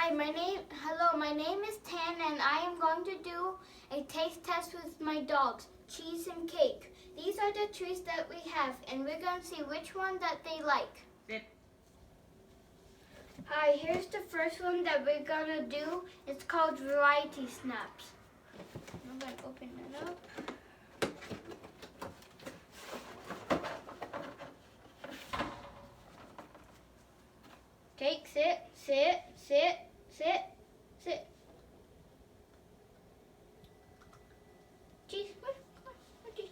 Hello, my name is Tan and I am going to do a taste test with my dogs, Cheese and Cake. These are the treats that we have and we're going to see which one that they like. Sit. Hi, here's the first one that we're going to do. It's called Variety Snaps. I'm going to open it up. Take, sit, sit, sit, sit, sit. Cheese, come on, cheese,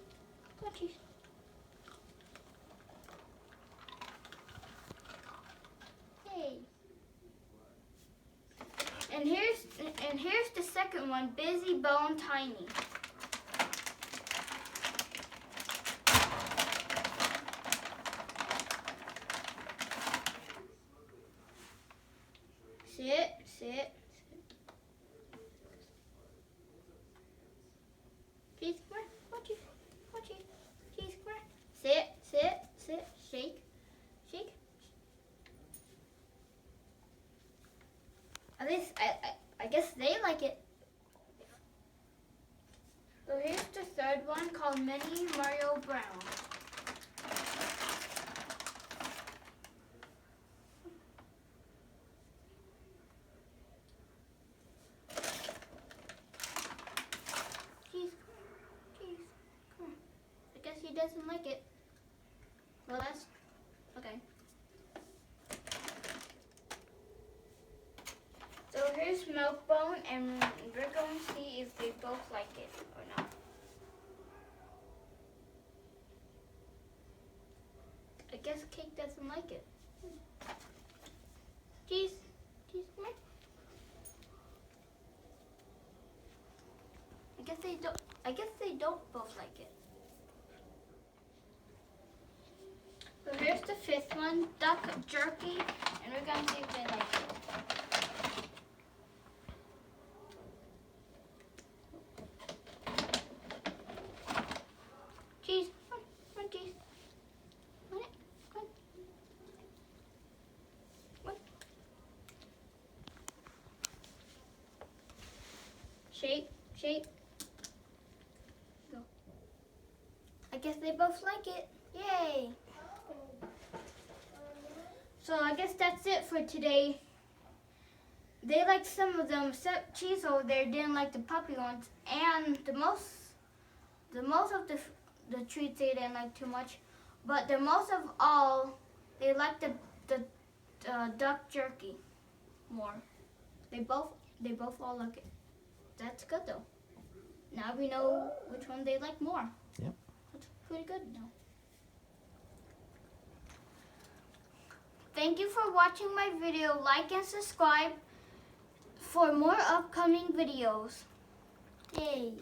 come on, cheese. Hey. And here's the second one, Busy Bone Tiny. Sit, sit, sit. Cheese, come on, come on, cheese, come on, cheese, cheese, come on. Sit, sit, sit, shake, shake. At least, I guess they like it. So here's the third one called Mini Mario Brown. He doesn't like it. Well, that's okay. So here's Milkbone, and we're going to see if they both like it or not. I guess Cake doesn't like it. Cheese, cheese, come here. I guess they don't both like it. So here's the fifth one, Duck Jerky, and we're going to see if they like it. Cheese, come on, cheese. Come on, come on. What? Shake, shake. Go. I guess they both like it. Yay! So I guess that's it for today. They liked some of them, except Cheese over there didn't like the puppy ones. And the most of the treats they didn't like too much. But the most of all, they liked the duck jerky more. They both all like it. That's good though. Now we know which one they like more. Yep. That's pretty good now. Thank you for watching my video. Like and subscribe for more upcoming videos. Yay!